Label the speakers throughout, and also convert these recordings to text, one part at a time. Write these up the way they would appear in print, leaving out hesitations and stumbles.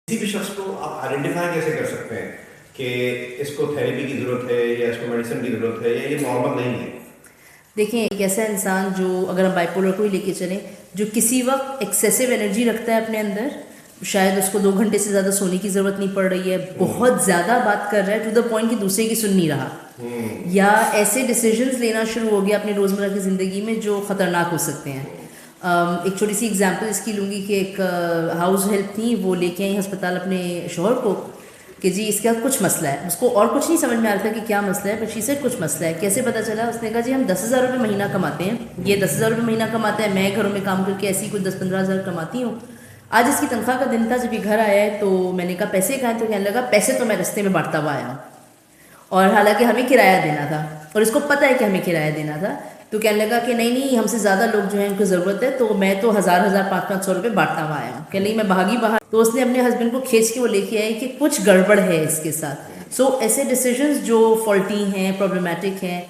Speaker 1: किसी भी शख्स को आप आइडेंटिफाई कैसे कर सकते हैं कि इसको थेरेपी की ज़रूरत है या इसको मेडिसिन की ज़रूरत है या ये नॉर्मल नहीं है?
Speaker 2: देखिए, एक ऐसा इंसान जो, अगर हम बाइपोलर को ही लेके चलें, जो किसी वक्त एक्सेसिव एनर्जी रखता है अपने अंदर, शायद उसको 2 घंटे से ज़्यादा सोने की ज़रूरत नहीं पड़ रही है, बहुत ज़्यादा बात कर रहा है टू द पॉइंट कि दूसरे की सुन नहीं रहा, या ऐसे डिसीजंस लेना शुरू हो गया अपनी रोज़मर्रा की ज़िंदगी में जो ख़तरनाक हो सकते हैं। एक छोटी सी एग्जांपल इसकी लूँगी कि एक हाउस हेल्प थी, वो लेके आई अस्पताल अपने शौहर को कि जी इसका कुछ मसला है। उसको और कुछ नहीं समझ में आ रहा था कि क्या मसला है, पर शी सेड कुछ मसला है। कैसे पता चला? उसने कहा जी हम 10,000 रुपये महीना कमाते हैं, ये 10,000 रुपये महीना कमाता है, मैं घरों में काम करके ऐसी कुछ 10-15 हज़ार कमाती हूँ। आज इसकी तनख्वाह का दिन था, जब ये घर आया है तो मैंने कहा पैसे कहाँ हैं? तो कहने लगा पैसे तो मैं रास्ते में बांटता हुआ आया हूँ, और हालांकि हमें किराया देना था और इसको पता है कि हमें किराया देना था। तो कहने लगा कि नहीं नहीं, हमसे ज़्यादा लोग जो हैं उनको ज़रूरत है, तो मैं तो 500 रुपये बांटता हुआ आया हूँ। कह नहीं, मैं भागी बाहर। तो उसने अपने हस्बैंड को खींच के वो लेके आई कि कुछ गड़बड़ है इसके साथ। सो ऐसे डिसीजंस जो फॉल्टी हैं, प्रॉब्लमेटिक हैं।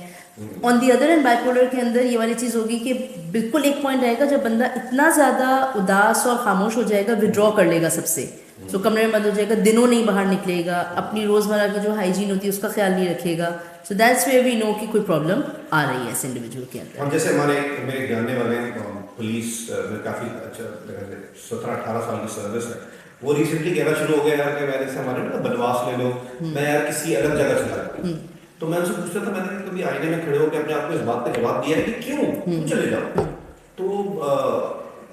Speaker 2: On the other and bipolar के अंदर ये वाली चीज़ होगी कि बिल्कुल एक पॉइंट आएगा जब बंदा इतना ज़्यादा उदास और खामोश हो जाएगा, विड्रॉ कर लेगा सबसे। सो कमरे में बंद हो जाएगा, दिनों नहीं बाहर निकलेगा, अपनी रोज़मर्रा की जो हाइजीन होती है उसका ख्याल नहीं रखेगा। So that's where we know कि कोई प्रॉब्लम आ रही है इस इंडिविजुअल के अंदर।
Speaker 1: हम जैसे मेरे जानने वाले पुलिस में काफ़ी अच्छा 17-18 साल की सर्विस है, वो रिसेंटली कहना शुरू हो गया यार कि मैं जैसे हमारे ना बनवास ले लो, मैं यार किसी अलग जगह चला जाऊँ। तो मैं उनसे पूछता था, मैंने कभी आईने में खड़े होकर अपने आप को इस बात का जवाब दिया है कि क्यों चले जाओ? तो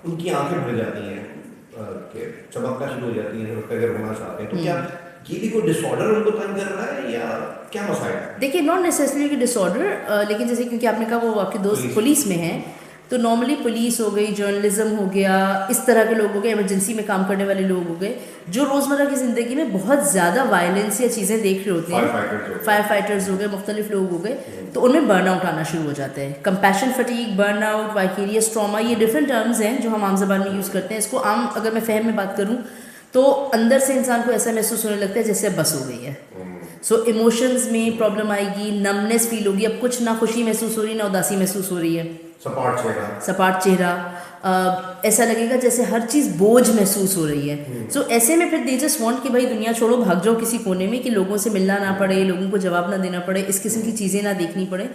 Speaker 1: उनकी आंखें भर जाती हैं कि चमकना शुरू हो जाती हैं अगर होना चाहते हैं। तो क्या ये भी कोई डिसऑर्डर उनको तंग कर रहा है या क्या मसाइल है?
Speaker 2: देखिए, नॉट नेसेसरी कि डिसऑर्डर, लेकिन जैसे क्योंकि आपने कहा वो आपके दोस्त पुलिस में हैं, तो नॉर्मली पुलिस हो गई, जर्नलिज्म हो गया, इस तरह के लोग हो गए, इमरजेंसी में काम करने वाले लोग हो गए, जो रोज़मर्रा की ज़िंदगी में बहुत ज़्यादा वायलेंस या चीज़ें देख रहे होते हैं, फायर फाइटर्स हो गए, मुख्तलिफ लोग हो गए, तो उनमें बर्नआउट आना शुरू हो जाता है। Compassion fatigue, burnout, vicarious trauma, ये डिफरेंट टर्म्स हैं जो हम आम ज़बान में यूज़ करते हैं। इसको आम अगर मैं फ़हम में बात करूँ तो अंदर से इंसान को ऐसा महसूस होने लगता है जैसे अब बस हो गई है। सो इमोशंस में प्रॉब्लम आएगी, नमनेस फील होगी, अब कुछ ना खुशी महसूस हो रही, ना उदासी महसूस हो रही है, सपाट चेहरा, ऐसा लगेगा जैसे हर चीज़ बोझ महसूस हो रही है। सो ऐसे में फिर दे जस्ट वांट कि भाई दुनिया छोड़ो, भाग जाओ किसी कोने में, कि लोगों से मिलना ना पड़े, लोगों को जवाब ना देना पड़े, इस किस्म की चीज़ें ना देखनी पड़े।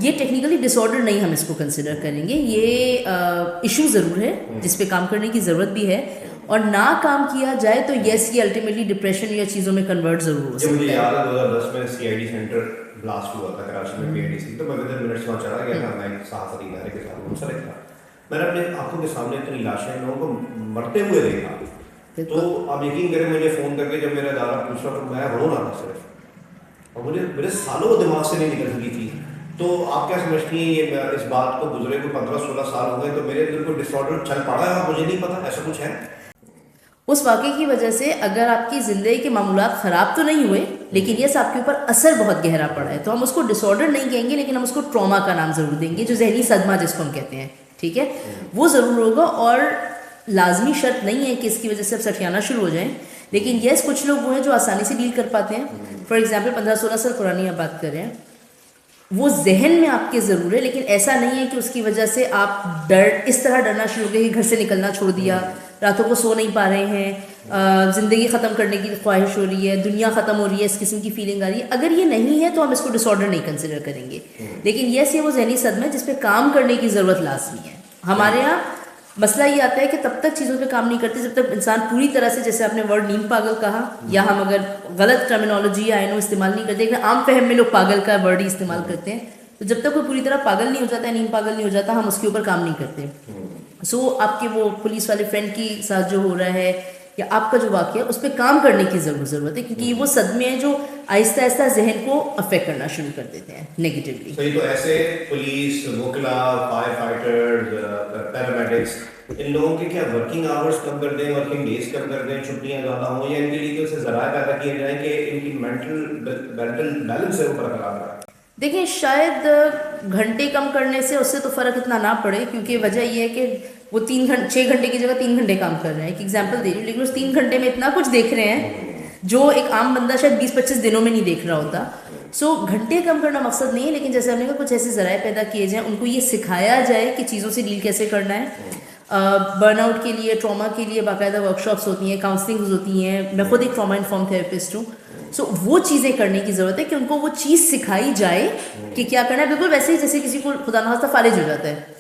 Speaker 2: ये टेक्निकली डिसऑर्डर नहीं हम इसको कंसिडर करेंगे, ये इशू ज़रूर है जिस पे काम करने की ज़रूरत भी है, और ना काम किया जाए तो यस, ये अल्टीमेटली डिप्रेशन या चीज़ों में कन्वर्ट ज़रूर हो सकता है।
Speaker 1: मुझे याद है 2010 में सीआईडी सेंटर ब्लास्ट हुआ था कराची में, पीआईडीसी, तो मैं विद इन मिनट्स वहाँ चला गया था, मैं एक साहसी इदारे के साथ मुंसलिक था। मैंने अपने आंखों के सामने इतनी लाशें, लोगों को मरते हुए देखा। तो आप यकीन करें, मुझे फ़ोन करके जब मेरा इदारा पूछा तो मैं रो रहा था सिर्फ, और मुझे मेरे सालों दिमाग से नहीं निकल सकी थी। तो आप क्या समझती हैं ये इस बात को गुजरे को 15-16 साल हो गए, तो मेरे दिल को डिसऑर्डर चल पड़ा है, मुझे नहीं पता ऐसा कुछ है?
Speaker 2: उस वाक़े की वजह से अगर आपकी ज़िंदगी के मामूलात ख़राब तो नहीं हुए, लेकिन यस आपके ऊपर असर बहुत गहरा पड़ा है, तो हम उसको डिसऑर्डर नहीं कहेंगे, लेकिन हम उसको ट्रॉमा का नाम ज़रूर देंगे, जो जहनी सदमा जिसको हम कहते हैं, ठीक है, वो ज़रूर होगा। और लाजमी शर्त नहीं है कि इसकी वजह से आप सठियाना शुरू हो जाएं, लेकिन यस कुछ लोग वो हैं जो आसानी से डील कर पाते हैं। फॉर एग्जाम्पल 15-16 साल पुरानी आप बात कर रहे हैं, वो जहन में आपके ज़रूर है, लेकिन ऐसा नहीं है कि उसकी वजह से आप इस तरह डरना शुरू हो गए कि घर से निकलना छोड़ दिया, रातों को सो नहीं पा रहे हैं, ज़िंदगी ख़त्म करने की ख्वाहिश हो रही है, दुनिया ख़त्म हो रही है, इस किस्म की फीलिंग आ रही है। अगर ये नहीं है तो हम इसको डिसऑर्डर नहीं कंसिडर करेंगे, लेकिन यस ये वो जहनी सदमा है जिस पे काम करने की ज़रूरत लाजमी है। हमारे यहाँ मसला ये आता है कि तब तक चीज़ों पे काम नहीं करते जब तक इंसान पूरी तरह से, जैसे आपने वर्ड नीम पागल कहा, या हम अगर गलत टर्मिनोलॉजी या आइनो इस्तेमाल नहीं करते, लेकिन आम फहम में लोग पागल का वर्ड ही इस्तेमाल करते हैं, तो जब तक कोई पूरी तरह पागल नहीं हो जाता है, नीम पागल नहीं हो जाता, हम उसके ऊपर काम नहीं करते। सो आपके वो पुलिस वाले फ्रेंड के साथ जो हो रहा है या आपका जो वाक़या है, उस पर काम करने की ज़रूरत है, क्योंकि ये वो सदमे हैं जो आहिस्ता आहिस्ता जहन को अफेक्ट करना शुरू कर देते हैं नेगेटिवली।
Speaker 1: सही, तो ऐसे पुलिस, वकीला, फायर फाइटर्स, पैरामेडिक्स, इन लोगों के क्या वर्किंग आवर्स कम कर दें, वर्किंग डेज कम कर दें, छुट्टियां ज़्यादा हों, या इनके लिए कुछ ज़राए पैदा किए जाएँ कि इनकी मेंटल बैलेंस है वो बरकरार रहे?
Speaker 2: देखिए, शायद घंटे कम करने से उससे तो फ़र्क इतना ना पड़े, क्योंकि वजह यह है कि वो 6 घंटे की जगह 3 घंटे काम कर रहे हैं। एक एग्जांपल दे रही हूँ, लेकिन उस 3 घंटे में इतना कुछ देख रहे हैं जो एक आम बंदा शायद 20-25 दिनों में नहीं देख रहा होता। सो घंटे कम करना मकसद नहीं है, लेकिन जैसे हमने कहा कुछ ऐसे ज़राए पैदा किए जाएँ, उनको ये सिखाया जाए कि चीज़ों से डील कैसे करना है। बर्नआउट के लिए, ट्रॉमा के लिए बाकायदा वर्कशॉप्स होती हैं, काउंसलिंग्स होती हैं। मैं खुद एक ट्रॉमा इन्फॉर्म थेरेपिस्ट हूँ। सो वो चीज़ें करने की ज़रूरत है कि उनको वो चीज़ सिखाई जाए कि क्या करना है। बिल्कुल वैसे ही जैसे किसी को खुदा न खास्ता फालिज हो जाता है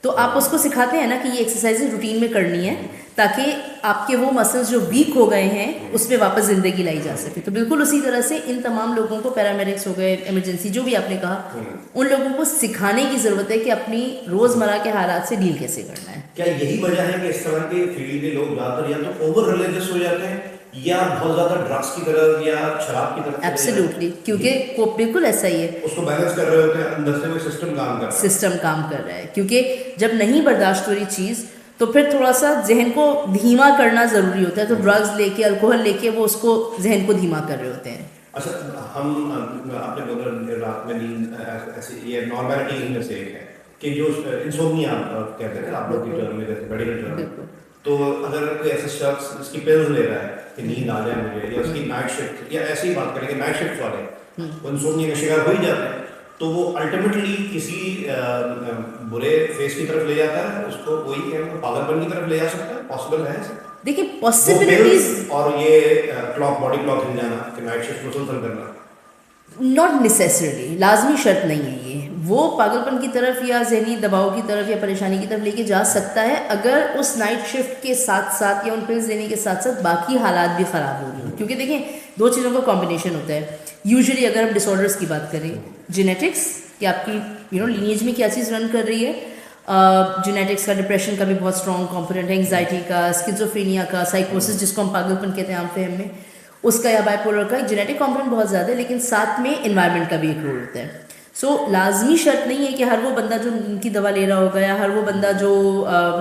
Speaker 2: तो आप उसको सिखाते हैं ना कि ये एक्सरसाइज रूटीन में करनी है ताकि आपके वो मसल्स जो वीक हो गए हैं उसमें वापस ज़िंदगी लाई जा सके। तो बिल्कुल उसी तरह से इन तमाम लोगों को, पैरामेडिक्स हो गए, इमरजेंसी जो भी आपने कहा, उन लोगों को सिखाने की ज़रूरत है कि अपनी रोज़मर्रा के हालात से डील कैसे करना है।
Speaker 1: क्या यही वजह है कि इस तरह के फील्ड के लोग ज़्यादातर या तो ओवर रिलीजियस हो जाते हैं या बहुत ज़्यादा ड्रग्स की तरफ या शराब की तरफ?
Speaker 2: एब्सोल्युटली, क्योंकि वो बिल्कुल ऐसा ही है।
Speaker 1: उसको बैलेंस कर रहे होते हैं, अंदर से वो सिस्टम काम कर रहा है।
Speaker 2: सिस्टम काम कर रहा है क्योंकि जब नहीं बर्दाश्त हो रही चीज़ तो फिर थोड़ा सा जहन को धीमा करना ज़रूरी होता है। तो ड्रग्स लेके, अल्कोहल लेके वो उसको जहन को धीमा कर रहे होते हैं।
Speaker 1: अच्छा, हम आपने बोला रात में नींद ऐसे, ये नॉर्मलिटी इनमें से एक है कि जो इंसोम्निया कहते हैं आप लोग की टर्म में, जैसे मेडिकल टर्म में, तो अगर कोई ऐसा शख्स इसकी पिल्स ले रहा है कि नींद आ जाए मुझे, या उसकी नाइट शिफ्ट, या ऐसी ही बात करेंगे नाइट शिफ्ट वाले, वो इंसोम्निया का शिकार हो ही जाते हैं, तो वो अल्टीमेटली किसी बुरे फेस की तरफ ले जाता है उसको, वही क्या पागलपन की तरफ ले जा सकता है? पॉसिबल है ऐसा?
Speaker 2: देखिए पॉसिबिलिटीज,
Speaker 1: और ये क्लॉक, बॉडी क्लॉक हिल जाना कि नाइट शिफ्ट मुसलसल करना,
Speaker 2: नॉट नेसेसरली, लाजमी शर्त नहीं है ये। वो पागलपन की तरफ या जहनी दबाव की तरफ या परेशानी की तरफ लेके जा सकता है अगर उस नाइट शिफ्ट के साथ साथ या उन पिल्स देने के साथ साथ बाकी हालात भी ख़राब हो रही हैं। क्योंकि देखिए दो चीज़ों का कॉम्बिनेशन होता है। यूजुअली अगर हम डिसऑर्डर्स की बात करें, जेनेटिक्स कि आपकी लीनिएज में क्या चीज़ रन कर रही है, जेनेटिक्स का, डिप्रेशन का भी बहुत स्ट्रॉन्ग कॉम्पोनेंट है, एंग्जाइटी का, स्किज़ोफ्रेनिया का, साइकोसिस जिसको हम पागलपन कहते हैं आम फहम में, उसका या बाइपोलर का जेनेटिक कॉम्पोनेंट बहुत ज़्यादा है, लेकिन साथ में एनवायरनमेंट का भी एक रोल होता है। सो लाजमी शर्त नहीं है कि हर वो बंदा जो नींद की दवा ले रहा होगा या हर वो बंदा जो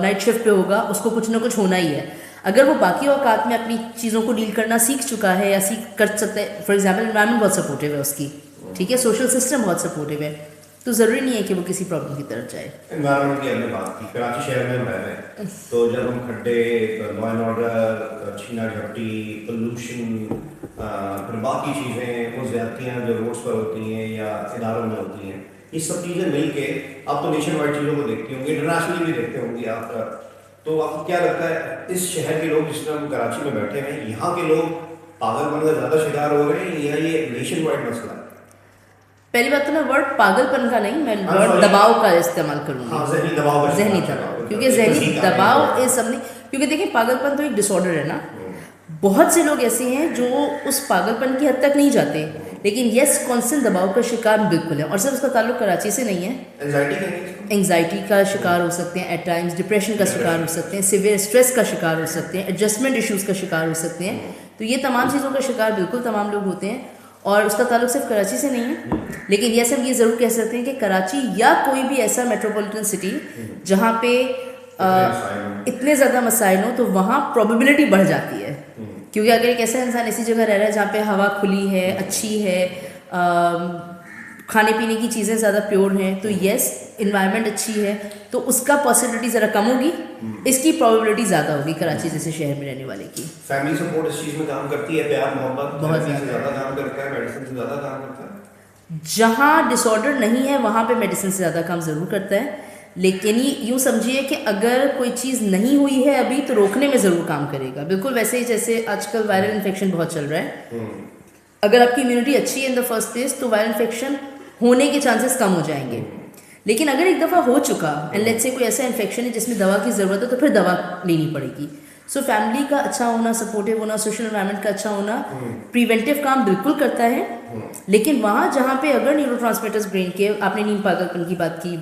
Speaker 2: नाइट शिफ्ट पे होगा उसको कुछ ना कुछ होना ही है। अगर वो बाकी औकात में अपनी चीज़ों को डील करना सीख चुका है या सीख कर सकता है, फॉर एग्जाम्पल एनवायरनमेंट बहुत सपोर्टिव है उसकी, ठीक है, सोशल सिस्टम बहुत सपोर्टिव है, तो ज़रूरी नहीं है कि वो किसी प्रॉब्लम की तरफ जाए।
Speaker 1: एनवायरनमेंट की हमने बात की, कराची शहर में हम रह रहे हैं, तो जब हम खड्डे, लॉ एंड ऑर्डर, छीना झपटी, पोल्यूशन, फिर बाकी चीज़ें, वो ज़्यादतियाँ जो रोड्स पर होती हैं या इदारों में होती हैं, ये सब चीज़ें मिल के, आप तो नेशन वाइड चीज़ों को देखती होंगी, इंटरनेशनली भी देखते होंगी आप, तो आपको क्या लगता है इस शहर के लोग, जिस तरह हम कराची में बैठे हैं, यहाँ के लोग पागलपन का ज़्यादा शिकार हो रहे हैं या ये नेशन वाइड मसला है?
Speaker 2: पहली बात तो मैं वर्ड पागलपन का नहीं, मैं वर्ड दबाव का इस्तेमाल करूँगी।
Speaker 1: हाँ, जहनी दबाव,
Speaker 2: जहनी दबाव, क्योंकि जहनी दबाव इस सब नहीं, क्योंकि देखिए पागलपन तो एक डिसऑर्डर है ना। बहुत से लोग ऐसे हैं जो उस पागलपन की हद तक नहीं जाते, लेकिन यस कॉन्स्टेंट दबाव का शिकार बिल्कुल है। और सर उसका ताल्लुक कराची से नहीं है। एंग्जाइटी का शिकार हो सकते हैं एट टाइम्स, डिप्रेशन का शिकार हो सकते हैं, सिवियर स्ट्रेस का शिकार हो सकते हैं, एडजस्टमेंट इश्यूज़ का शिकार हो सकते हैं। तो ये तमाम चीज़ों का शिकार बिल्कुल तमाम लोग होते हैं और उसका ताल्लुक सिर्फ कराची से नहीं है। लेकिन यस हम ये ज़रूर कह सकते हैं कि कराची या कोई भी ऐसा मेट्रोपॉलिटन सिटी जहाँ पे इतने ज़्यादा मसाइल हों तो वहाँ प्रोबेबिलिटी बढ़ जाती है। क्योंकि अगर एक ऐसा इंसान ऐसी जगह रह रहा है जहाँ पे हवा खुली है, अच्छी है, खाने पीने की चीज़ें ज़्यादा प्योर हैं, तो यस इन्वायरमेंट अच्छी है, तो उसका पॉसिबिलिटी ज़रा कम होगी, इसकी प्रोबेबिलिटी ज़्यादा होगी कराची जैसे शहर में रहने वाले की।
Speaker 1: फैमिली सपोर्ट इस चीज़ में काम करती है, प्यार मोहब्बत
Speaker 2: बहुत
Speaker 1: ज़्यादा काम करता है, मेडिसिन से ज़्यादा काम करता है।
Speaker 2: जहाँ डिसऑर्डर नहीं है वहाँ पे मेडिसिन से ज़्यादा काम ज़रूर करता है, लेकिन ये यूँ समझिए कि अगर कोई चीज़ नहीं हुई है अभी तो रोकने में ज़रूर काम करेगा। बिल्कुल वैसे ही जैसे आजकल वायरल इन्फेक्शन बहुत चल रहा है, अगर आपकी इम्यूनिटी अच्छी है इन द फर्स्ट प्लेस तो वायरल इन्फेक्शन होने के चांसेस कम हो जाएंगे। लेकिन अगर एक दफ़ा हो चुका एंड लेट्स से कोई ऐसा इन्फेक्शन है जिसमें दवा की ज़रूरत है तो फिर दवा लेनी पड़ेगी। सो फैमिली का अच्छा होना, सपोर्टिव होना, सोशल एनवायरनमेंट का अच्छा होना प्रिवेंटिव काम बिल्कुल करता है। लेकिन वहाँ जहाँ पे अगर न्यूरोट्रांसमीटर्स ब्रेन के, आपने नींद पागलपन की बात की,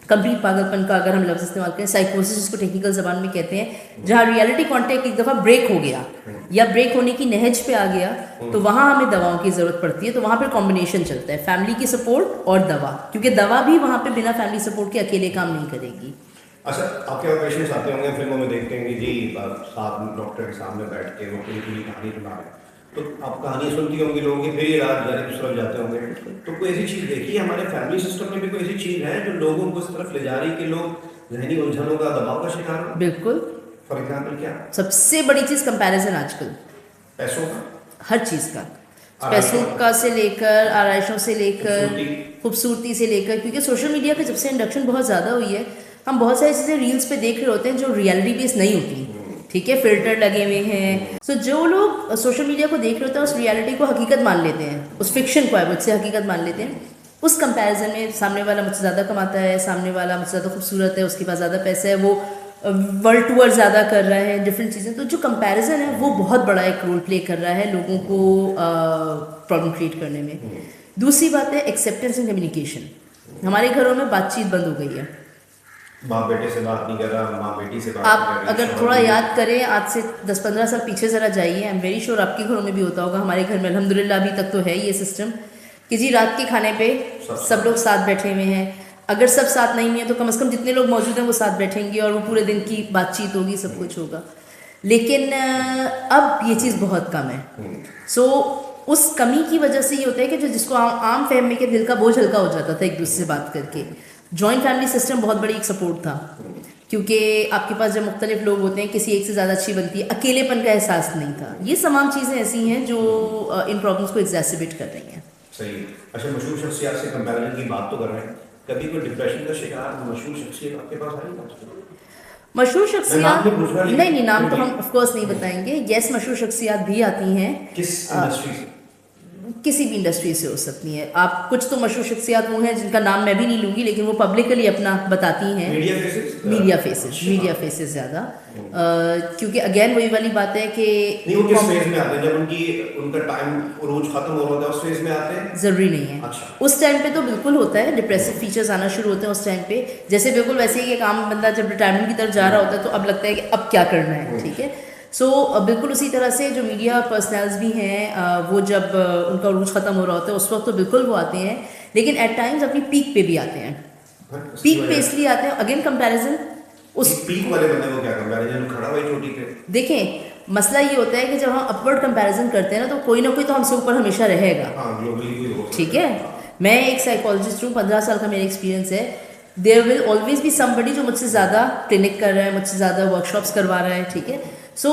Speaker 2: कंप्लीट पागलपन का अगर हम लफ्ज़ इस्तेमाल करें, साइकोसिस जिसको टेक्निकल ज़बान में कहते हैं, जहाँ रियलिटी कॉन्टेक्ट एक दफ़ा ब्रेक हो गया या ब्रेक होने की नहज पे आ गया तो वहाँ हमें दवाओं की ज़रूरत पड़ती है। तो वहाँ पर कॉम्बिनेशन चलता है, फैमिली की सपोर्ट और दवा, क्योंकि दवा भी वहाँ पे बिना फैमिली सपोर्ट के अकेले काम नहीं करेगी।
Speaker 1: अच्छा, आपके यहाँ पेशेंट्स आते होंगे, फिल्मों में देखते हैं कि जी साथ डॉक्टर के सामने बैठ के वो पूरी पूरी कहानी सुना रहे, तो आप कहानी सुनती होंगी लोगों की, फिर इलाज जाने की तरफ जाते होंगे, तो कोई ऐसी चीज़ देखी है हमारे फैमिली सिस्टम में भी, कोई ऐसी चीज़ है जो लोगों को इस तरफ ले जा रही कि लोग जहनी उलझनों का, दबाव का शिकार हो?
Speaker 2: बिल्कुल।
Speaker 1: फॉर एग्जाम्पल क्या?
Speaker 2: सबसे बड़ी चीज़ कंपैरिजन आजकल,
Speaker 1: पैसों का,
Speaker 2: हर चीज़ का, पैसों का से लेकर, आराइशों से लेकर, खूबसूरती से लेकर, क्योंकि सोशल मीडिया का जब से इंडक्शन बहुत ज़्यादा हुई है हम बहुत सारी चीज़ें रील्स पे देख रहे होते हैं जो रियलिटी बेस नहीं होती, ठीक है, फिल्टर लगे हुए हैं। सो जो लोग सोशल मीडिया को देख रहे होते हैं उस रियलिटी को हकीकत मान लेते हैं, उस फिक्शन को मुझसे हकीकत मान लेते हैं। उस कंपैरिजन में सामने वाला मुझसे ज़्यादा कमाता है, सामने वाला मुझसे ज़्यादा खूबसूरत है, उसके पास ज़्यादा पैसा है, वो वर्ल्ड टूर ज़्यादा कर रहा है, डिफरेंट चीज़ें। तो जो कंपैरिजन है वो बहुत बड़ा एक रोल प्ले कर रहा है लोगों को प्रॉब्लम क्रिएट करने में। दूसरी बात है एक्सेप्टेंस एंड कम्युनिकेशन। हमारे घरों में बातचीत बंद हो गई है।
Speaker 1: बाप बेटे से बात नहीं कर रहा, माँ बेटी से बात
Speaker 2: आप
Speaker 1: नहीं कर रही,
Speaker 2: अगर
Speaker 1: शौहर
Speaker 2: थोड़ा
Speaker 1: बीवी-
Speaker 2: याद करें, आज से 10-15 साल पीछे ज़रा जाइए, आई एम वेरी श्योर आपके घरों में भी होता होगा, हमारे घर में अल्हम्दुलिल्लाह अभी तक तो है ये सिस्टम कि जी रात के खाने पे सब लोग साथ बैठे हुए हैं। अगर सब साथ नहीं है तो कम से कम जितने लोग मौजूद हैं वो साथ बैठेंगे और वो पूरे दिन की बातचीत होगी, सब कुछ होगा। लेकिन अब ये चीज़ बहुत कम है। सो उस कमी की वजह से ये होता है कि जो जिसको आम फहमी के दिल का बोझ हल्का हो जाता था एक दूसरे से बात करके। जॉइंट फैमिली सिस्टम बहुत बड़ी एक सपोर्ट था, क्योंकि आपके पास जब मुख्तलिफ लोग होते हैं किसी एक से ज़्यादा अच्छी बनती है, अकेलेपन का एहसास नहीं था। ये तमाम चीज़ें ऐसी हैं जो इन प्रॉब्लम्स को एग्जैसिबेट कर रही हैं।
Speaker 1: सही। अच्छा, मशहूर शख्सियत से कंपैरिजन की बात तो कर रहे हैं, कभी कोई डिप्रेशन का शिकार मशहूर शख्सियत आपके पास आई ना?
Speaker 2: मशहूर
Speaker 1: नाम
Speaker 2: शख्सियात
Speaker 1: नहीं पूछ रहा, लेकिन
Speaker 2: नहीं नाम तो
Speaker 1: फिर
Speaker 2: हम ऑफ कोर्स नहीं बताएंगे। यस, मशहूर शख्सियात भी आती हैं,
Speaker 1: किस इंडस्ट्री से?
Speaker 2: किसी भी इंडस्ट्री से हो सकती हैं। आप कुछ तो मशहूर शख्सियात वो हैं जिनका नाम मैं भी नहीं लूँगी, लेकिन वो पब्लिकली अपना बताती हैं।
Speaker 1: Media faces?
Speaker 2: मीडिया फेसेस ज़्यादा, क्योंकि अगेन वही वाली बात है कि
Speaker 1: नहीं, वो किस फेज में आते हैं? जब उनका टाइम रोज खत्म हो रहा होता है उस फेज में आते हैं?
Speaker 2: ज़रूरी नहीं है।
Speaker 1: अच्छा।
Speaker 2: उस टाइम पे तो बिल्कुल होता है, डिप्रेसिव फीचर्स आना शुरू होते हैं उस टाइम पे। जैसे बिल्कुल वैसे ही एक आम बंदा जब रिटायरमेंट की तरफ जा रहा होता है तो अब लगता है कि अब क्या करना है, ठीक है। सो बिल्कुल उसी तरह से जो मीडिया पर्सनल्स भी हैं, वो जब उनका रूज ख़त्म हो रहा होता है उस वक्त तो बिल्कुल वो आते हैं, लेकिन एट टाइम्स अपनी पीक पे भी आते हैं। पीक पे इसलिए आते हैं, अगेन कंपैरिजन
Speaker 1: उस पीक वाले बंदे को क्या कंपैरिजन खड़ा हुआ चोटी पे?
Speaker 2: देखें मसला ये होता है कि जब हम अपवर्ड कंपैरिजन करते हैं ना तो कोई ना कोई तो हमसे ऊपर हमेशा रहेगा,
Speaker 1: हाँ, ग्लोबली कोई हो सकता
Speaker 2: ठीक है। मैं एक साइकोलॉजिस्ट हूँ, 15 साल का मेरा एक्सपीरियंस है। There will always be somebody जो मुझसे ज़्यादा क्लिनिक कर रहा है, मुझसे ज़्यादा वर्कशॉप्स करवा रहा है, ठीक है। सो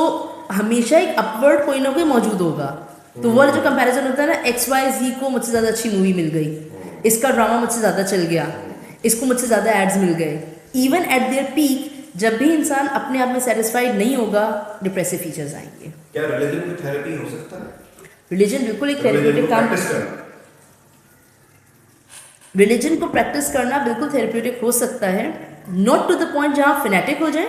Speaker 2: हमेशा एक अपवर्ड कोई ना कोई मौजूद होगा। तो वो जो कंपैरिजन होता है ना, XYZ को मुझसे ज़्यादा अच्छी मूवी मिल गई, इसका ड्रामा मुझसे ज़्यादा चल गया, इसको मुझसे ज़्यादा एड्स मिल गए। इवन एट देयर पीक जब भी इंसान अपने आप में सेटिस्फाइड नहीं होगा, डिप्रेसिव फीचर्स आएंगे।
Speaker 1: क्या रिलीजन में थेरेपी हो सकता है?
Speaker 2: रिलीजन बिल्कुल एक थेरेप्यूटिक काम, रिलीजन को प्रैक्टिस करना बिल्कुल थेरेप्यूटिक हो सकता है, नॉट टू द पॉइंट जहाँ फिनेटिक हो जाए,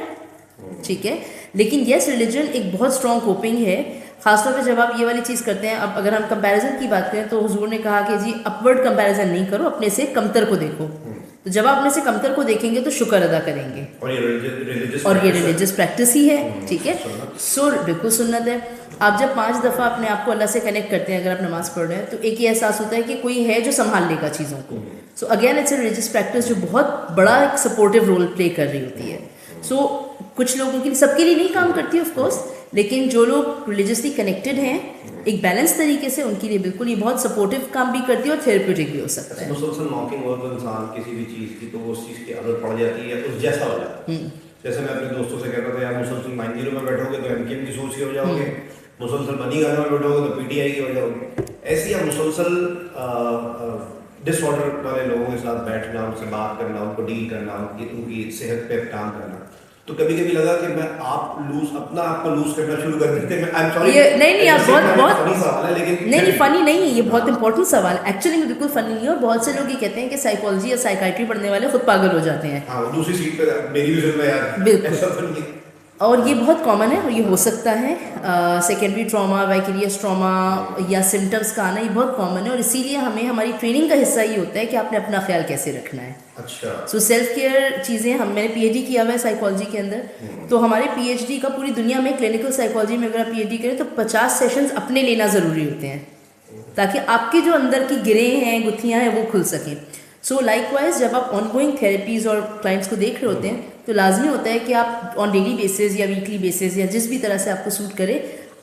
Speaker 2: ठीक है। लेकिन येस, रिलीजन एक बहुत स्ट्रॉन्ग कोपिंग है, खासतौर पे जब आप ये वाली चीज़ करते हैं। अब अगर हम कंपैरिजन की बात करें तो हुजूर ने कहा कि जी अपवर्ड कंपैरिजन नहीं करो, अपने से कमतर को देखो। तो जब आप अपने से कमतर को देखेंगे तो शुक्र अदा करेंगे,
Speaker 1: और ये
Speaker 2: रिलीजियस प्रैक्टिस ही है, ठीक है। सो बिल्कुल सुन्नत है। आप जब 5 दफ़ा अपने आप को अल्लाह से कनेक्ट करते हैं, अगर आप नमाज पढ़ रहे हैं, तो एक ये एहसास होता है कि कोई है जो संभाल लेगा चीज़ों को। So again it's a religious practice जो बहुत बड़ा एक सपोर्टिव रोल प्ले कर रही होती है। सो कुछ लोगों के लिए, सबके लिए नहीं काम करती ऑफ कोर्स, लेकिन जो लोग रिलीजियसली कनेक्टेड हैं एक बैलेंस तरीके से, उनके लिए बिल्कुल ये बहुत सपोर्टिव काम भी करती है और थेरेप्यूटिक भी हो सकता है।
Speaker 1: मुसलसल मॉकिंग हो तो इंसान किसी भी चीज़ की तो उस चीज़ की आदत पड़ जाती है, उस जैसा हो जाता है। जैसे मैं अपने दोस्तों से कहता था, यार मुसलसल 90 में बैठोगे तो MKM की सोच के हो जाओगे, मुसलसल बनी घर में बैठोगे तो PTI की हो जाओगे। ऐसी आप मुसलसल डिसऑर्डर वाले लोगों के साथ बैठना, उनसे बात करना, उनको डील करना, उनकी सेहत पे काम करना, तो कभी कभी लगा कि मैं अपना आप को लूज करना शुरू कर देते हैं। आई एम सॉरी,
Speaker 2: ये नहीं आप बहुत
Speaker 1: फनी सवाल है, लेकिन
Speaker 2: नहीं फनी नहीं है, ये बहुत इंपॉर्टेंट सवाल एक्चुअली में बिल्कुल फनी नहीं है। और बहुत से लोग ये कहते हैं कि साइकोलॉजी या साइकाइट्री पढ़ने वाले खुद पागल हो जाते हैं।
Speaker 1: हाँ, वो दूसरी सीट पे मेरी भी फिल्म है यार,
Speaker 2: बिल्कुल।
Speaker 1: ऐसा तो नहीं है।
Speaker 2: और ये बहुत कॉमन है और ये हो सकता है। सेकेंडरी ट्रॉमा, वाइकेरियस ट्रॉमा या सिम्टम्स का आना ये बहुत कॉमन है, और इसीलिए हमें हमारी ट्रेनिंग का हिस्सा ये होता है कि आपने अपना ख्याल कैसे रखना है।
Speaker 1: अच्छा।
Speaker 2: सो सेल्फ केयर चीज़ें मैंने PhD किया हुआ है साइकोलॉजी के अंदर, तो हमारे PhD का पूरी दुनिया में क्लिनिकल साइकोलॉजी में अगर आप PhD करें तो 50 सेशंस अपने लेना ज़रूरी होते हैं, ताकि आपके जो अंदर की गिरें हैं, गुत्थियाँ हैं, वो खुल सकें। सो लाइकवाइज जब आप ऑनगोइंग थेरेपीज़ और क्लाइंट्स को देख रहे होते हैं तो लाजमी होता है कि आप ऑन डेली बेसिस या वीकली बेसिस या जिस भी तरह से आपको सूट करे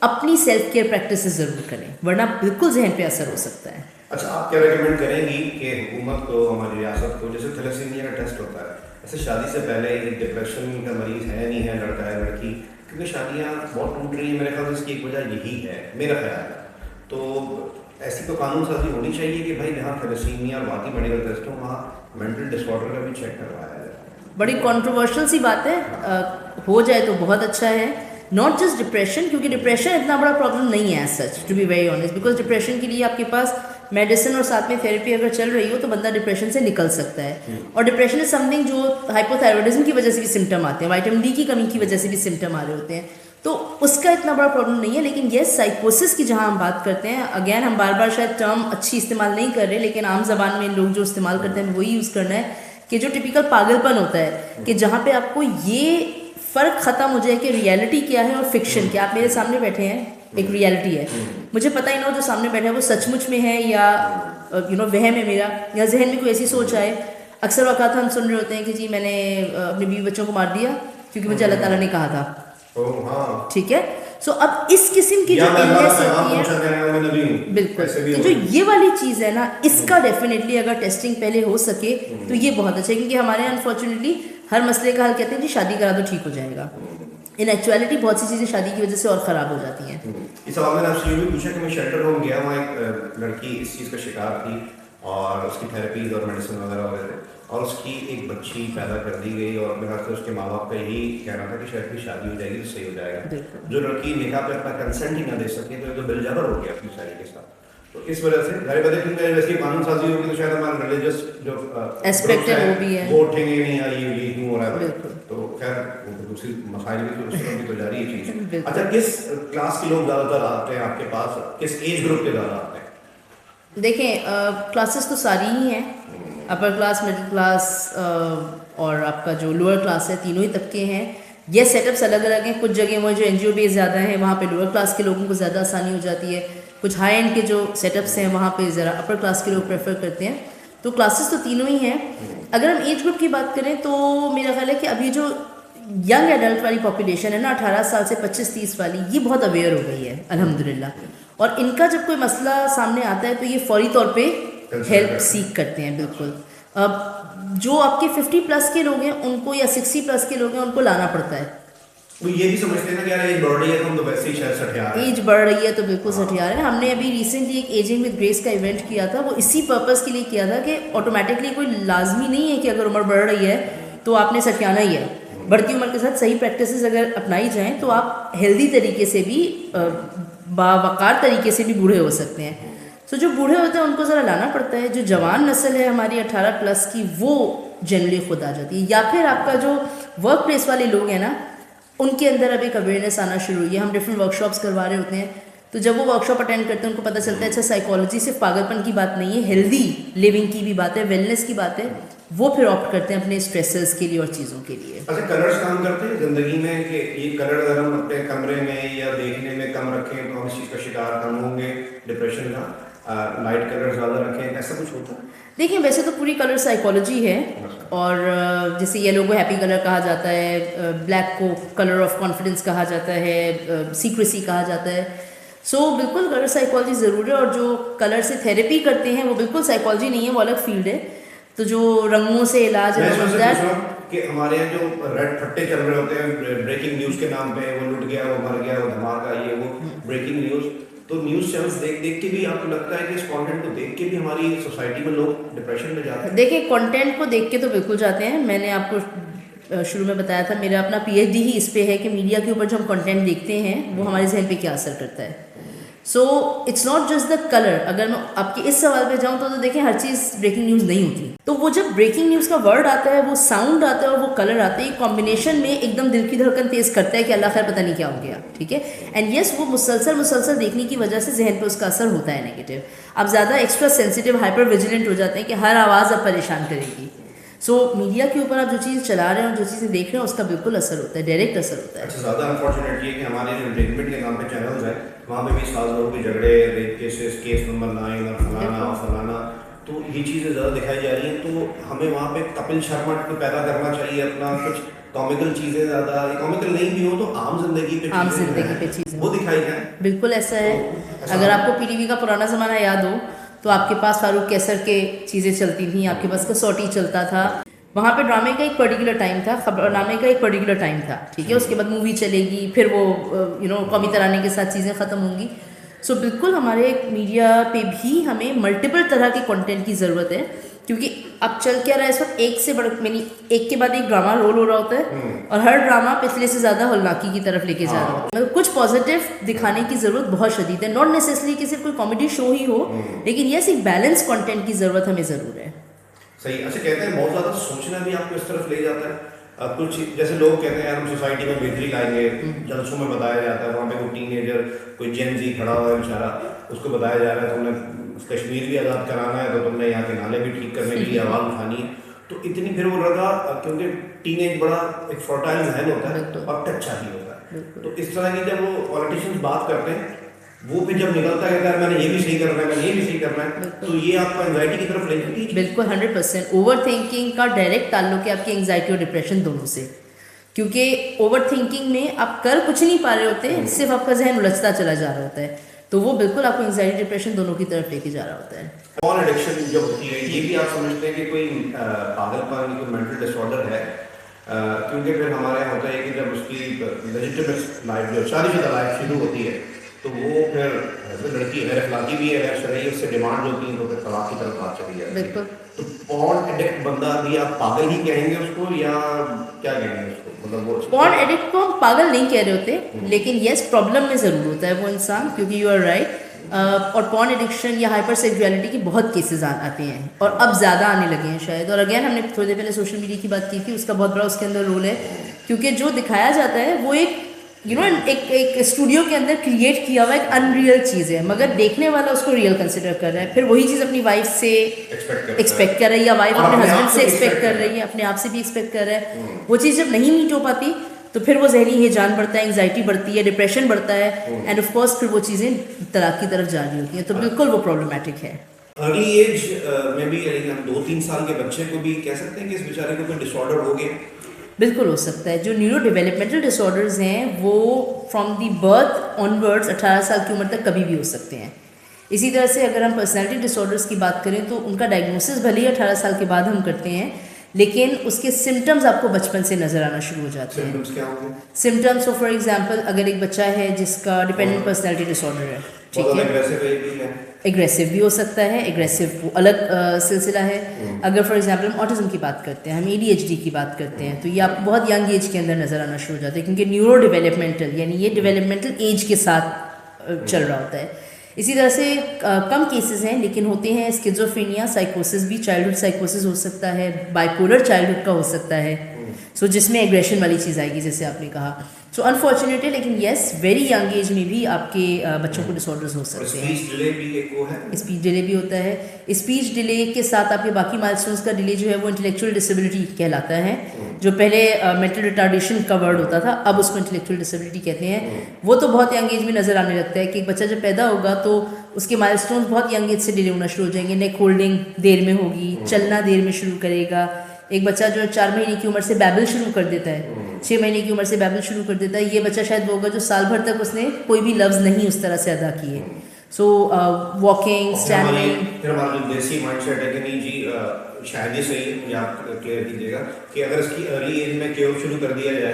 Speaker 2: अपनी सेल्फ केयर प्रैक्टिस ज़रूर करें, वरना बिल्कुल जहन पे असर हो सकता है।
Speaker 1: अच्छा, आप क्या रेकमेंड करेंगी कि हुकूमत को, हमारी रियासत को, जैसे थैलेसीमिया का टेस्ट होता है, ऐसे शादी से पहले डिप्रेशन का मरीज है नहीं है, लड़का है लड़की, क्योंकि शादियाँ बहुत टूट रही हैं, मेरे ख्याल से इसकी एक वजह यही है, मेरा ख्याल है। तो ऐसी तो कानून साजी होनी चाहिए कि भाई जहाँ थैलेसीमिया और बाकी मेडिकल टेस्ट हो वहाँ मेंटल डिसऑर्डर का भी चेक करवाया जाए।
Speaker 2: बड़ी कंट्रोवर्शियल सी बात है, हो जाए तो बहुत अच्छा है। नॉट जस्ट डिप्रेशन, क्योंकि डिप्रेशन इतना बड़ा प्रॉब्लम नहीं है as such, to be very honest, because depression के लिए आपके पास मेडिसिन और साथ में थेरेपी अगर चल रही हो तो बंदा डिप्रेशन से निकल सकता है। और डिप्रेशन इज समथिंग जो हाइपोथायरॉयडिज्म की वजह से भी सिम्टम आते हैं, विटामिन डी की कमी की वजह से भी सिम्टम आ रहे होते हैं, तो उसका इतना बड़ा प्रॉब्लम नहीं है। लेकिन ये साइकोसिस की जहाँ हम बात करते हैं, अगेन हम बार बार शायद टर्म अच्छी इस्तेमाल नहीं कर रहे, लेकिन आम जबान में लोग जो इस्तेमाल करते हैं वही यूज़ करना है, कि जो टिपिकल पागलपन होता है कि जहाँ पे आपको ये फ़र्क ख़त्म हो जाए कि रियलिटी क्या है और फिक्शन क्या। आप मेरे सामने बैठे हैं, एक रियलिटी है, मुझे पता ही ना हो जो सामने बैठा है वो सचमुच में है या वहम है मेरा, या जहन में कोई ऐसी सोच आए। अक्सर वक़्त हम सुन रहे होते हैं कि जी मैंने अपने बीवी बच्चों को मार दिया क्योंकि मुझे अल्लाह ताला ने कहा था, ठीक है। सो अब इस किस्म की जो इलनेस होती है, बिल्कुल, तो जो ये वाली चीज़ है ना, इसका डेफिनेटली अगर टेस्टिंग पहले हो सके तो ये बहुत अच्छा है, क्योंकि हमारे यहाँ अनफॉर्चुनेटली हर मसले का हल कहते हैं जी शादी करा दो ठीक हो जाएगा। इन एक्चुअलिटी बहुत सी चीज़ें शादी की वजह से और ख़राब हो जाती हैं।
Speaker 1: इस सवाल मैंने आपसे ये भी पूछा कि मैं शेल्टर होम गया, वहाँ एक लड़की इस चीज़ का शिकार थी और उसकी थेरेपीज और मेडिसिन वगैरह हो रहे थे, और उसकी एक बच्ची पैदा कर दी गई, और मेरे ख्याल से उसके माँ बाप का यही कहना था कि शायद की शादी हो जाएगी तो सही हो जाएगा। जो लड़की निकाह पे अपना कंसेंट ही ना दे सके तो ये तो बिलजबर हो गया अपनी शादी के साथ। तो इस वजह से घर बदे क्योंकि वैसे कानून साजी होगी तो शायद हमारा रिलीजियस जो
Speaker 2: एस्पेक्ट है वो भी है,
Speaker 1: वो उठेंगे नहीं, ये क्यों हो रहा है, तो खैर दूसरी मसाइल भी तो जारी है चीज़। अच्छा, किस क्लास के लोग ज़्यादातर आते हैं आपके पास, किस एज ग्रुप के ज़्यादा आते हैं?
Speaker 2: देखें क्लासेस तो सारी ही हैं, अपर क्लास, मिडिल क्लास और आपका जो लोअर क्लास है, तीनों ही तबके हैं। ये सेटअप्स अलग अलग हैं, कुछ जगह वो जो एनजीओ बेस ज़्यादा है वहाँ पे लोअर क्लास के लोगों को ज़्यादा आसानी हो जाती है, कुछ हाई एंड के जो सेटअप्स हैं वहाँ पे ज़रा अपर क्लास के लोग प्रेफर करते हैं। तो क्लासेस तो तीनों ही हैं। अगर हम एज ग्रुप की बात करें तो मेरा ख्याल है कि अभी जो यंग एडल्ट वाली पॉपुलेशन है ना, 18 साल से 25-30 वाली, ये बहुत अवेयर हो गई है अल्हम्दुलिल्लाह, और इनका जब कोई मसला सामने आता है तो ये फौरी तौर पे हेल्प सीख करते हैं। बिल्कुल, अब जो आपके 50 प्लस के लोग हैं उनको, या 60 प्लस के लोग हैं उनको लाना पड़ता है।
Speaker 1: वो ये भी समझते हैं ना कि यार एज बढ़ रही है तो हम तो वैसे ही शायद सठियार हैं।
Speaker 2: एज बढ़ रही है तो बिल्कुल सठियार है। हमने अभी रिसेंटली एक एजिंग विद ग्रेस का इवेंट किया था, वो इसी पर्पस के लिए किया था कि ऑटोमेटिकली कोई लाजमी नहीं है कि अगर उम्र बढ़ रही है तो आपने सठियाना ही है। बढ़ती उम्र के साथ सही प्रैक्टिसेस अगर अपनाई जाएँ तो आप हेल्दी तरीके से भी, बावकार तरीके से भी बूढ़े हो सकते हैं। तो जो बूढ़े होते हैं उनको ज़रा लाना पड़ता है। जो जवान नस्ल है हमारी 18 प्लस की, वो जनरली खुद आ जाती है, या फिर आपका जो वर्क प्लेस वाले लोग हैं ना, उनके अंदर अब एक अवेयरनेस आना शुरू हुई है। हम डिफरेंट वर्कशॉप्स करवा रहे होते हैं, तो जब वो वर्कशॉप अटेंड करते हैं उनको पता चलता है अच्छा साइकोलॉजी सिर्फ पागलपन की बात नहीं है, हेल्दी लिविंग की भी बात है, वेलनेस की बात है। वो फिर ऑप्ट करते हैं अपने स्ट्रेसेस के लिए और चीज़ों के लिए।
Speaker 1: अच्छा, कलर्स काम करते हैं ज़िंदगी में कि ये कलर अगर हम अपने कमरे में या देखने में कम रखें तो हम इस चीज़ का शिकार कम होंगे, डिप्रेशन का, लाइट कलर ज़्यादा रखें, ऐसा कुछ होता है?
Speaker 2: देखिए वैसे तो पूरी कलर साइकोलॉजी है, और जैसे येलो को हैप्पी कलर कहा जाता है, ब्लैक को कलर ऑफ कॉन्फिडेंस कहा जाता है, सीक्रेसी कहा जाता है। सो बिल्कुल कलर साइकोलॉजी ज़रूर है, और जो कलर से थेरेपी करते हैं वो बिल्कुल साइकोलॉजी नहीं है, वो अलग फील्ड है। तो जो रंगों से इलाज है
Speaker 1: कि हमारे यहाँ जो रेड फट्टे चल रहे होते हैं ब्रेकिंग न्यूज़ के नाम पे, वो लुट गया, वो मर गया, वो धमाका, ये वो ब्रेकिंग न्यूज़, तो न्यूज़ चैनल्स देख के भी आपको लगता है कि इस कंटेंट को देख के भी हमारी सोसाइटी में लोग डिप्रेशन में जाते हैं?
Speaker 2: देखिए कंटेंट को देख के तो बिल्कुल जाते हैं। मैंने आपको शुरू में बताया था, मेरा अपना PhD ही इस पे है कि मीडिया के ऊपर जो हम कंटेंट देखते हैं वो हमारे जहन पे क्या असर करता है। So it's not just the colour. अगर मैं आपके इस सवाल पे जाऊँ तो देखें हर चीज़ ब्रेकिंग न्यूज़ नहीं होती, तो वो जब ब्रेकिंग न्यूज़ का वर्ड आता है, वो साउंड आता है और वो कलर आते हैं, कॉम्बिनेशन में एकदम दिल की धड़कन तेज़ करता है कि अल्लाह खैर पता नहीं क्या हो गया, ठीक है। एंड यस, वो मुसलसल देखने की वजह से जहन पे उसका असर होता है नेगेटिव। आप ज़्यादा एक्स्ट्रा सेंसिटिव, हाइपर विजिलेंट हो जाते हैं कि हर आवाज़ अब परेशान करेगी। सो मीडिया के ऊपर आप जो चीज़ चला रहे हैं और जो चीज़ें देख रहे हैं उसका बिल्कुल असर होता है, डायरेक्ट असर होता है।
Speaker 1: अच्छा, ज़्यादा अनफॉर्चुनेट ये कि हमारे जो एंटरटेनमेंट के नाम पे चैनल्स हैं वहाँ पे भी साल लोगों के झगड़े, रेप केसेस, केस नंबर 9 और फलाना, तो ये चीज़ें ज़्यादा दिखाई जा रही हैं। तो हमें वहाँ पे कपिल शर्मा को पैदा करना चाहिए, अपना कुछ कॉमिकल चीज़ें, ज़्यादा कॉमिकल नहीं भी हो तो आम जिंदगी पे चीज़ें वो दिखाई जाए।
Speaker 2: बिल्कुल ऐसा है। अगर आपको PTV का पुराना ज़माना याद हो तो आपके पास फारूक कैसर के चीज़ें चलती थी, आपके पास कसौटी चलता था, वहाँ पे ड्रामे का एक पर्टिकुलर टाइम था, खबरनामे का एक पर्टिकुलर टाइम था, ठीक है। उसके बाद मूवी चलेगी, फिर वो कौमी तराने के साथ चीज़ें ख़त्म होंगी। सो बिल्कुल हमारे मीडिया पे भी हमें मल्टीपल तरह के कंटेंट की ज़रूरत है, क्योंकि अब चल क्या रहा है इस वक्त, एक से बढ़ यानी एक के बाद एक ड्रामा रोल हो रहा होता है और हर ड्रामा पिछले से ज़्यादा हौलनाकी की तरफ लेके जा रहा होता है। मतलब कुछ पॉजिटिव दिखाने की ज़रूरत बहुत शदीद है, नॉट नेसेसरी कि सिर्फ कोई कॉमेडी शो ही हो, लेकिन यस एक बैलेंस कंटेंट की ज़रूरत हमें ज़रूर है।
Speaker 1: सही। अच्छा, कहते हैं बहुत ज़्यादा सोचना भी आपको इस तरफ ले जाता है। कुछ जैसे लोग कहते हैं यार हम सोसाइटी में बेहतरी लाएंगे, जलसों में बताया जाता है, वहाँ पे कोई टीनेजर कोई जेन जी खड़ा हुआ है बेचारा, उसको बताया जा रहा है तुमने कश्मीर भी आज़ाद कराना है तो तुमने यहाँ के नाले भी ठीक करने के लिए आवाज़ उठानी है। तो इतनी फिर वो लगा, क्योंकि टीनेज बड़ा एक फर्टाइल महल होता है और कच्चा ही होता है, तो इस तरह की जब वो पॉलिटिशियंस बात करते हैं वो भी जब निकलता है यार मैंने ये भी सही करना है, मैंने ये भी सही करना है, तो ये आपको एंजाइटी की तरफ ले जाती है।
Speaker 2: बिल्कुल 100%। ओवर थिंकिंग का डायरेक्ट ताल्लुक है आपकी एंजाइटी और डिप्रेशन दोनों से, क्योंकि ओवर थिंकिंग में आप कर कुछ नहीं पा रहे होते, सिर्फ आपका जहन उलझता चला जा रहा होता है, तो वो बिल्कुल आपको एंजाइटी डिप्रेशन दोनों की तरफ लेके जा रहा होता है।
Speaker 1: पॉर्न एडिक्शन जो होती है ये भी आप समझते हैं कि कोई पागलपन, कोई मेंटल डिसऑर्डर है? क्योंकि फिर हमारे यहाँ होता है कि जब उसकी लेजिटिमेट लाइफ जो शादीशुदा लाइफ शुरू होती है तो वो फिर लड़की गैर अखलाकी भी है, गैर शरई, उससे डिमांड होती है तो फिर तलाक की तरफ बात चली जाती है।
Speaker 2: बिल्कुल।
Speaker 1: तो पॉर्न एडिक्ट बंदा भी आप पागल ही कहेंगे उसको या क्या कहेंगे उसको? मतलब वो
Speaker 2: पॉर्न एडिक्ट को हम पागल नहीं कह रहे होते, लेकिन यस प्रॉब्लम में ज़रूर होता है वो इंसान, क्योंकि यू आर राइट। और पॉर्न एडिक्शन या हाइपर सेक्सुअलिटी के बहुत केसेस आते हैं और अब ज़्यादा आने लगे हैं शायद। और अगेन हमने थोड़ी देर पहले सोशल मीडिया की बात की थी, उसका बहुत बड़ा उसके अंदर रोल है, क्योंकि जो दिखाया जाता है वो एक एक स्टूडियो के अंदर क्रिएट किया हुआ एक अनरियल चीज़ है, मगर देखने वाला उसको रियल कंसिडर कर रहा है। फिर वही चीज़ अपनी वाइफ से एक्सपेक्ट कर रही है या वाइफ अपने हस्बैंड से एक्सपेक्ट कर रही है, अपने आप से भी एक्सपेक्ट कर रहा है। वो चीज़ जब नहीं मीट हो पाती तो फिर वो जहनी हिजान बढ़ता है, एंजाइटी बढ़ती है, डिप्रेशन बढ़ता है, एंड ऑफ कोर्स फिर वो चीज़ें तलाक की तरफ जा रही होती हैं, तो बिल्कुल वो प्रॉब्लमेटिक है।
Speaker 1: अर्ली एज में भी हम 2-3 साल के बच्चे को भी कह सकते हैं कि इस बेचारे को कोई डिसऑर्डर हो गया?
Speaker 2: बिल्कुल हो सकता है। जो न्यूरो डेवलपमेंटल डिसऑर्डर्स हैं वो फ्रॉम दी बर्थ ऑनवर्ड्स 18 साल की उम्र तक कभी भी हो सकते हैं। इसी तरह से अगर हम पर्सनालिटी डिसऑर्डर्स की बात करें तो उनका डायग्नोसिस भले ही 18 साल के बाद हम करते हैं, लेकिन उसके सिम्टम्स आपको बचपन से नज़र आना शुरू हो जाते हैं।
Speaker 1: सिम्टम्स क्या होंगे?
Speaker 2: सिम्टम्स फॉर एग्जांपल, अगर एक बच्चा है जिसका डिपेंडेंट पर्सनालिटी डिसऑर्डर है, ठीक है, एग्रेसिव भी हो सकता है, एग्रेसिव वो अलग सिलसिला है। अगर फॉर एग्जांपल हम ऑटिज्म की बात करते हैं, हम ADHD की बात करते हैं, तो ये आपको बहुत यंग एज के अंदर नज़र आना शुरू हो जाता है, क्योंकि न्यूरो डेवलपमेंटल यानी ये डेवलपमेंटल एज के साथ चल रहा होता है। इसी तरह से कम केसेस हैं लेकिन होते हैं स्किज़ोफ्रेनिया, साइकोसिस भी, चाइल्डहुड साइकोसिस हो सकता है, बाइपोलर चाइल्डहुड का हो सकता है, सो जिसमें एग्रेशन वाली चीज़ आएगी जैसे आपने कहा। सो अनफॉर्चुनेटली लेकिन यस वेरी यंग एज में भी आपके बच्चों को डिसऑर्डर्स हो सकते हैं।
Speaker 1: स्पीच डिले भी एक वो है?
Speaker 2: स्पीच डिले भी होता है। स्पीच डिले के साथ आपके बाकी माइलस्टोन्स का डिले जो है वो इंटेलेक्चुअल डिसेबिलिटी कहलाता है, जो पहले मेंटल रिटार्डेशन का वर्ड होता था, अब उसको इंटेलेक्चुअल डिसेबिलिटी कहते हैं। वो तो बहुत यंग एज में नज़र आने लगता है कि एक बच्चा जब पैदा होगा तो उसके माइलस्टोन्स बहुत यंग एज से डिले होना शुरू हो जाएंगे। नेक होल्डिंग देर में होगी, चलना देर में शुरू करेगा। एक बच्चा जो 4 महीने की उम्र से बैबल शुरू कर देता है, 6 महीने की उम्र से बैबल शुरू कर देता है, ये बच्चा शायद वो होगा जो साल भर तक उसने कोई भी लफ्ज़ नहीं उस तरह से अदा किए। सो वॉकिंग, स्टैंडिंग।
Speaker 1: फिर हमारा जो देसी माइंडसेट है कि नहीं जी शायद ही सही, मुझे आप क्लियर कीजिएगा कि अगर इसकी अर्ली एज में केयर शुरू कर दिया जाए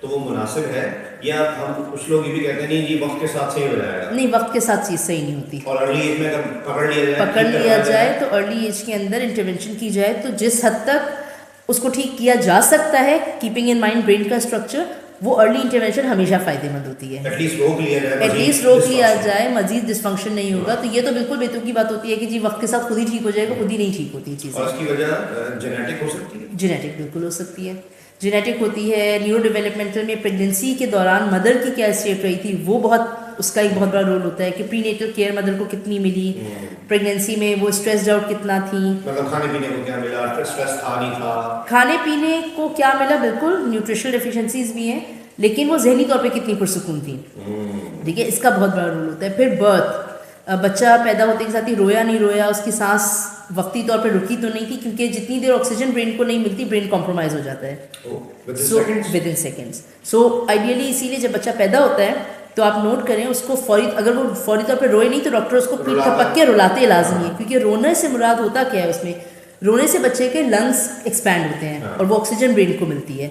Speaker 1: तो वो मुनासिब है, या हम कुछ लोग ये भी कहते हैं नहीं जी वक्त के साथ सही हो जाएगा?
Speaker 2: नहीं, वक्त के साथ चीज़ सही नहीं होती।
Speaker 1: और अर्ली एज में अगर पकड़ लिया
Speaker 2: जाए तो अर्ली एज के अंदर इंटरवेंशन की जाए तो जिस हद तक उसको ठीक किया जा सकता है, कीपिंग इन माइंड ब्रेन का स्ट्रक्चर, वो अर्ली इंटरवेंशन हमेशा फ़ायदेमंद होती है।
Speaker 1: एटलीस्ट रोक लिया जाए,
Speaker 2: मजीद डिस्फंक्शन नहीं होगा। तो ये तो बिल्कुल बेतुकी की बात होती है कि जी वक्त के साथ खुद ही ठीक हो जाएगा, खुद ही नहीं ठीक होती चीज़।
Speaker 1: और इसकी वजह जेनेटिक हो सकती है?
Speaker 2: जेनेटिक बिल्कुल हो सकती है, जेनेटिक होती है। न्यूरो डेवलपमेंटल में प्रेगनेंसी के दौरान मदर की क्या स्टेट रही थी वो बहुत, उसका एक बहुत बड़ा रोल होता है कि प्रीनेटल केयर मदर को कितनी मिली, प्रेगनेंसी में वो स्ट्रेस्ड आउट कितना थी,
Speaker 1: मतलब खाने पीने को क्या मिला, स्ट्रेस था नहीं था,
Speaker 2: खाने पीने को क्या मिला, बिल्कुल न्यूट्रिशनल डेफिशिएंसीज भी हैं, लेकिन वो जहनी तौर पे कितनी पुरसुकून थी, ठीक है, इसका बहुत बड़ा रोल होता है। फिर बर्थ, बच्चा पैदा होते के साथ ही रोया नहीं रोया, उसकी सांस वक्ती तौर पे रुकी तो नहीं थी, क्योंकि जितनी देर ऑक्सीजन ब्रेन को नहीं मिलती ब्रेन कॉम्प्रोमाइज हो जाता है with in seconds. So ideally इसीलिए जब बच्चा पैदा होता है तो आप नोट करें उसको अगर वो फौरी तौर पे रोए नहीं तो डॉक्टर उसको पीठ थपक के रुलाते लाजमी है, क्योंकि रोने से मुराद होता क्या है, उसमें रोने से बच्चे के लंग्स एक्सपैंड होते हैं और वो ऑक्सीजन ब्रेन को मिलती है।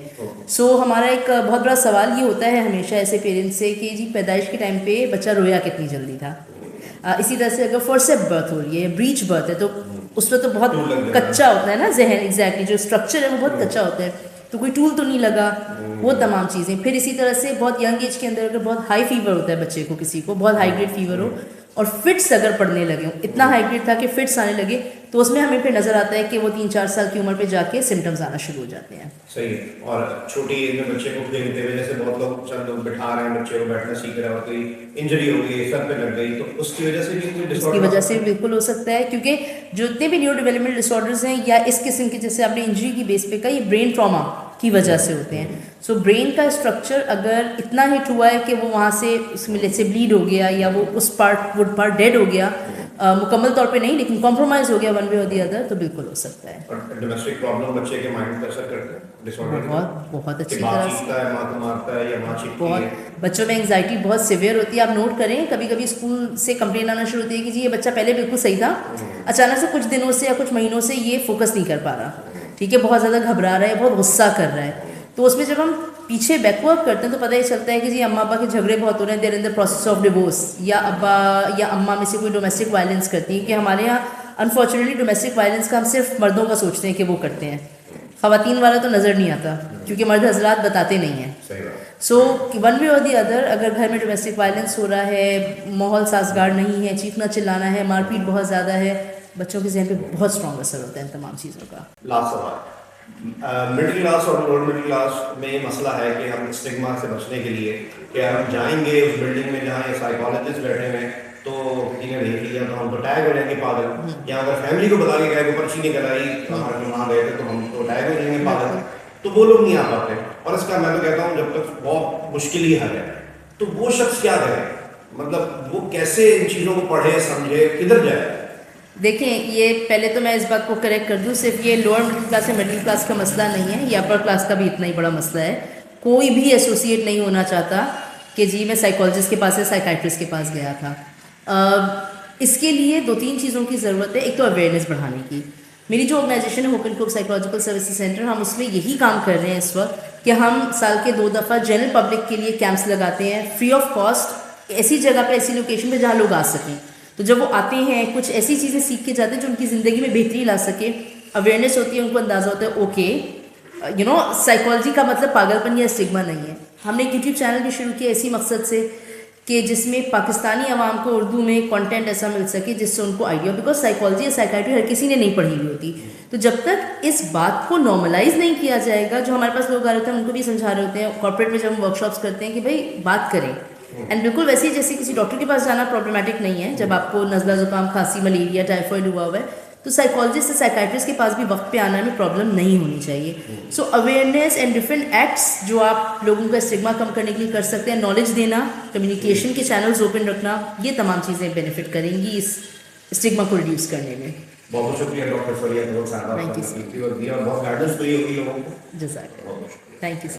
Speaker 2: सो हमारा एक बहुत बड़ा सवाल ये होता है हमेशा ऐसे पेरेंट्स से कि जी पैदाइश के टाइम पे बच्चा रोया कितनी जल्दी था। इसी तरह से अगर फोर्सेप बर्थ हो रही है, ब्रीच बर्थ है, तो उसमें तो बहुत
Speaker 1: टूल लग जाएगा।
Speaker 2: कच्चा होता है ना जहन, एग्जैक्टली जो स्ट्रक्चर है वो बहुत कच्चा होता है, तो कोई टूल तो नहीं लगा, वो तमाम चीज़ें। फिर इसी तरह से बहुत यंग एज के अंदर अगर बहुत हाई फीवर होता है बच्चे को, किसी को बहुत हाई ग्रेड फीवर हो और फिट्स अगर पड़ने लगे हो, इतना हाई ग्रेड था कि फिट्स आने लगे, तो उसमें हमें फिर नज़र आता है कि वो 3-4 साल की उम्र पे जाके सिम्टम्स आना शुरू हो जाते हैं।
Speaker 1: सही है। और छोटी एज में बच्चे को खेलते हुए, जैसे बहुत लोग चंद लोग बिठा रहे हैं बच्चे को, बैठना सीख रहे हैं और कोई इंजरी हो गई, सर पे लग गई, तो उसकी वजह से भी कोई
Speaker 2: इसकी
Speaker 1: डिसऑर्डर
Speaker 2: वजह से बिल्कुल हो सकता है, क्योंकि जो इतने भी न्यूरो डेवलपमेंट डिसऑर्डर्स हैं या इस किस्म के, जैसे आपने इंजरी की बेस पे कहा, ये ब्रेन ट्रॉमा की वजह से होते हैं। सो ब्रेन का स्ट्रक्चर अगर इतना हिट हुआ है कि वो वहाँ से उसमें से ब्लीड हो गया या वो उस पार्ट वो पार्ट डेड हो गया, मुकम्मल तौर पे नहीं लेकिन कॉम्प्रोमाइज़ हो गया वन वे और दी अदर, तो बिल्कुल हो सकता है।
Speaker 1: और डोमेस्टिक प्रॉब्लम बच्चे के माइंड पर असर करते हैं डिसऑर्डर
Speaker 2: बहुत बहुत अच्छी
Speaker 1: माँ
Speaker 2: तरह से,
Speaker 1: चीखता है, माँ को मारता है या माँ चीखती है।
Speaker 2: बहुत बच्चों में एंजाइटी बहुत सिवियर होती है। आप नोट करें, कभी कभी स्कूल से कंप्लेन आना शुरू होती है कि जी ये बच्चा पहले बिल्कुल सही था, अचानक से कुछ दिनों से या कुछ महीनों से ये फोकस नहीं कर पा रहा, ठीक है, बहुत ज़्यादा घबरा रहा है, बहुत गुस्सा कर रहा है। तो उसमें जब हम पीछे बैकवर्क करते हैं तो पता ही चलता है कि जी अम्मा अब्बा के झगड़े बहुत हो रहे हैं, they're in the process of divorce, या अब्बा या अम्मा में से कोई डोमेस्टिक वायलेंस करती है। कि हमारे यहाँ अनफॉर्चुनेटली डोमेस्टिक वायलेंस का हम सिर्फ मर्दों का सोचते हैं कि वो करते हैं, ख़वातीन वाला तो नज़र नहीं आता, क्योंकि मर्द हजरात बताते नहीं हैं।
Speaker 1: सही बात।
Speaker 2: सो वन वे और दी अदर, अगर घर में डोमेस्टिक वायलेंस हो रहा है, माहौल साजगार नहीं है, चीखना चिल्लाना है, मारपीट बहुत ज़्यादा है, बच्चों के जहन पे बहुत स्ट्रॉन्ग असर होता है इन तमाम चीज़ों का।
Speaker 1: लास्ट सवाल, मिडिल क्लास और लोअर मिडिल क्लास में ये मसला है कि हम स्टिग्मा से बचने के लिए कि हम जाएंगे उस बिल्डिंग में जहाँ ये साइकोलॉजिस्ट बैठे हुए हैं, तो किसी ने देख लिया तो हम तो टैग हो जाएंगे पागल, या अगर फैमिली को बता के गए वो पर्ची निकल आई हमारे वहाँ गए थे तो हम तो टैग हो जाएंगे पागल, तो वो लोग नहीं आ पाते। और इसका मैं तो कहता हूँ जब तक बहुत मुश्किल ही हल है, तो वो शख्स क्या करे, मतलब वो कैसे इन चीज़ों को पढ़े समझे, किधर जाए?
Speaker 2: देखें, ये पहले तो मैं इस बात को करेक्ट कर दूं, सिर्फ ये लोअर मिडिल क्लास या मिडिल क्लास का मसला नहीं है, ये अपर क्लास का भी इतना ही बड़ा मसला है। कोई भी एसोसिएट नहीं होना चाहता कि जी मैं साइकोलॉजिस्ट के पास या साइकाइट्रिस्ट के पास गया था। इसके लिए 2-3 चीज़ों की ज़रूरत है। एक तो अवेयरनेस बढ़ाने की। मेरी जो ऑर्गेनाइजेशन है होपन कुक साइकोलॉजिकल सर्विसेज सेंटर, हम उसमें यही काम कर रहे हैं इस वक्त कि हम साल के 2 दफ़ा जनरल पब्लिक के लिए कैंप्स लगाते हैं फ्री ऑफ कॉस्ट, ऐसी जगह पर, ऐसी लोकेशन पे जहाँ लोग आ सकें। तो जब वो आते हैं कुछ ऐसी चीज़ें सीख के जाते हैं जो उनकी ज़िंदगी में बेहतरी ला सके, अवेयरनेस होती है, उनको अंदाज़ा होता है ओके यू नो साइकोलॉजी का मतलब पागलपन या स्टिग्मा नहीं है। हमने एक यूट्यूब चैनल भी शुरू किया इसी मकसद से कि जिसमें पाकिस्तानी आवाम को उर्दू में कंटेंट ऐसा मिल सके जिससे उनको आइडिया, बिकॉज साइकोलॉजी या साइकाइट्री हर किसी ने नहीं पढ़ी हुई होती। तो जब तक इस बात को नॉर्मलाइज नहीं किया जाएगा, जो हमारे पास लोग आ रहे थे उनको भी समझा रहे होते हैं कॉर्पोरेट में जब हम वर्कशॉप्स करते हैं कि भाई बात करें, एंड बिल्कुल वैसे ही जैसे किसी डॉक्टर के पास जाना प्रॉब्लमेटिक नहीं है। जब आपको नज़ला ज़ुकाम खांसी मलेरिया टाइफाइड हुआ हुआ है तो साइकोलॉजिस्ट या साइकाइट्रिस्ट के पास भी वक्त पे आना में प्रॉब्लम नहीं होनी चाहिए। So awareness and different acts जो आप लोगों का स्टिग्मा कम करने के लिए कर सकते हैं, नॉलेज देना, कम्युनिकेशन के चैनल्स ओपन रखना, ये तमाम चीज़ें बेनिफिट करेंगी इस स्टिग्मा को रिड्यूस करने में।
Speaker 1: बहुत बहुत शुक्रिया डॉक्टर फरिया, बहुत सारा
Speaker 2: Thank you, sir.
Speaker 1: बहुत गाइडेंस मिली होगी लोगों को।
Speaker 2: जज़ाक, थैंक यू।